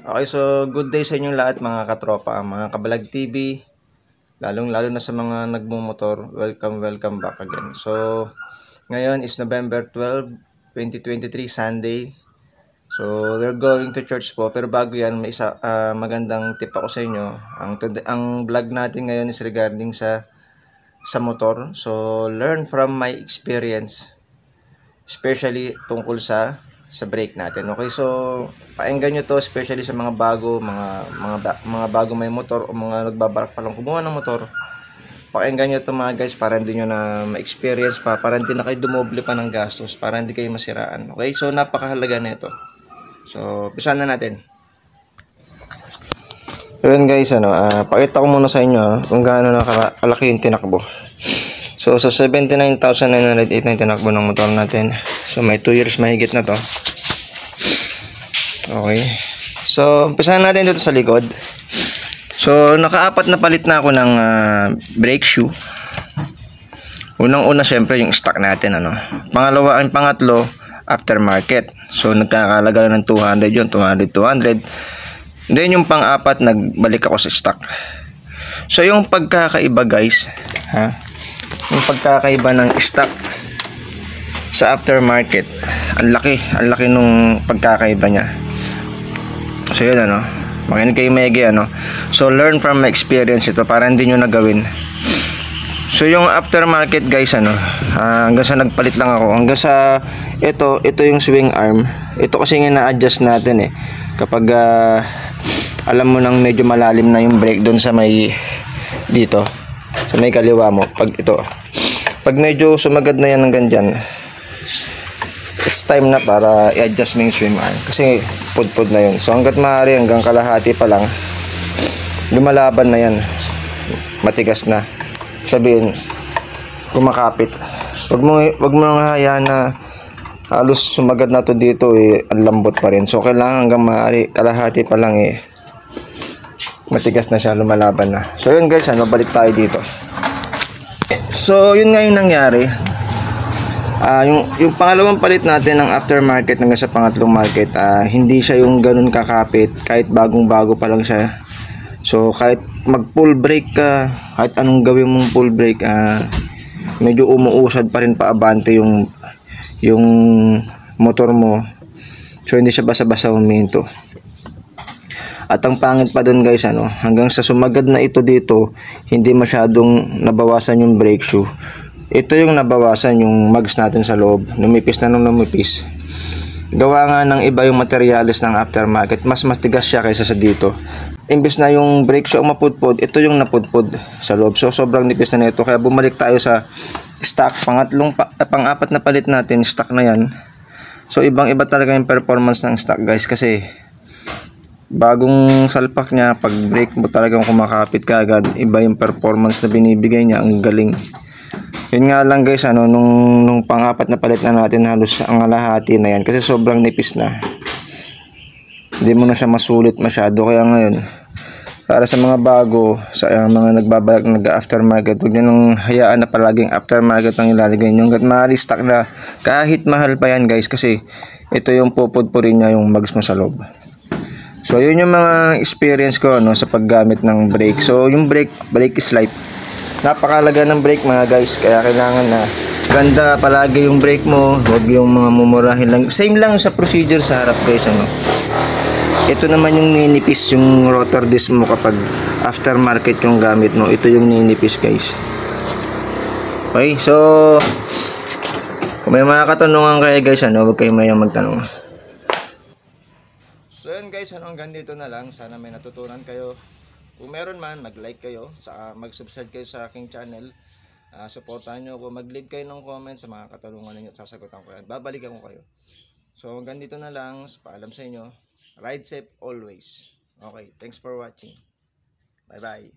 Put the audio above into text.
Okay, so good day sa inyong lahat mga katropa, mga Kabalag TV, lalong-lalo na sa mga nagmumotor. Welcome back again. So, ngayon is November 12, 2023, Sunday. So, we're going to church po. Pero bago yan, may isa magandang tip ako sa inyo. Ang vlog natin ngayon is regarding sa motor. So, learn from my experience, especially tungkol sa brake natin. Okay, so paenggan nyo to, especially sa mga bago, mga bago may motor o mga nagbabalak pa lang kumuha ng motor. Paenggan nyo to mga guys, para hindi nyo na ma-experience pa, para hindi na kayo dumoble pa ng gastos, para hindi kayo masiraan. Okay, so napakahalaga na ito. So umpisa na natin. So yun guys, pakita ko muna sa inyo kung gaano na kalaki yung tinakbo. So 79,908 na tinakbo ng motor natin. So may 2 years mahigit na to. Okay. So umpisahan natin dito sa likod. So nakaapat na palit na ako ng brake shoe. Unang-una syempre yung stock natin, Pangalawa, ang pangatlo, aftermarket. So nagkakalaga ng 200 yun, 200. Then yung pang-apat, nagbalik ako sa stock. So yung pagkakaiba guys, yung pagkakaiba ng stock sa aftermarket, ang laki nung pagkakaiba niya. So yun, makinig kayo maigi, So learn from my experience ito para hindi nyo nagawin. So yung aftermarket guys, hanggang sa nagpalit lang ako, hanggang sa ito yung swing arm. Ito kasi nga na-adjust natin kapag alam mo nang medyo malalim na yung brake doon sa may dito, sa may kaliwa mo. Pag medyo sumagad na yan hanggang dyan, it's time na para i-adjust mo yung swing arm, kasi pudpud na yun. So hanggat maaari, hanggang kalahati pa lang, lumalaban na yan, matigas na, sabihin kumakapit. Wag mo nang hayaan na halos sumagad na to dito, ang lambot pa rin. So kailangan hanggang maaari, kalahati pa lang, matigas na siya, lumalaban na. So yun guys, balik tayo dito. So yun nga yung nangyari. Yung pangalawang palit natin ng aftermarket hanggang sa pangatlong market, hindi siya yung ganun kakapit, kahit bagong-bago pa lang siya. So kahit mag full brake ka, kahit anong gawin mong full brake, medyo umuusad pa rin paabante yung motor mo. So hindi siya basa-basa huminto. At ang pangit pa dun guys, hanggang sa sumagad na ito dito, hindi masyadong nabawasan yung brake shoe. Ito yung nabawasan, yung mags natin sa loob. Numipis na nung numipis. Gawa nga ng iba yung materials ng aftermarket, mas matigas siya kaysa sa dito. Imbes na yung brake shoe ang mapudpod, ito yung napudpod sa loob. So sobrang nipis na nito. Kaya bumalik tayo sa stock. Pang-apat na palit natin, stock na yan. So ibang-iba talaga yung performance ng stock guys, kasi bagong salpak niya, pag brake mo talagang kumakapit ka agad, iba yung performance na binibigay niya, ang galing. Yun nga lang guys, nung pang-apat na palit na natin, halos ang alahati na yan, kasi sobrang nipis na, hindi mo na siya masulit masyado. Kaya ngayon, para sa mga bago, sa mga nagbabalak nag-aftermarket, huwag nyo nang hayaan na palaging aftermarket ang ilalagay nyo. Hanggat maaari stock na, kahit mahal pa yan guys, kasi ito yung pupudpurin niya yung mags mo sa loob. So yun yung mga experience ko sa paggamit ng brake. So yung brake is life. Napakalaga ng brake mga guys, kaya kailangan na ganda palagi yung brake mo, huwag yung mga mumurahin lang. Same lang sa procedure sa harap guys, Ito naman yung ninipis yung rotor disc mo kapag aftermarket yung gamit mo. Ito yung ninipis guys. Okay, so kung may mga katanungan kayo guys, huwag kayo mayang magtanong. So yun guys, hanggang dito na lang. Sana may natutunan kayo. Kung meron man, mag-like kayo, saka mag-subscribe kayo sa aking channel. Supportahan nyo ako, mag-leave kayo ng comment sa mga katanungan ninyo at sasagutan ko yan. Babalikan ko kayo. So hanggang dito na lang. Paalam sa inyo. Ride safe always. Okay, thanks for watching. Bye bye.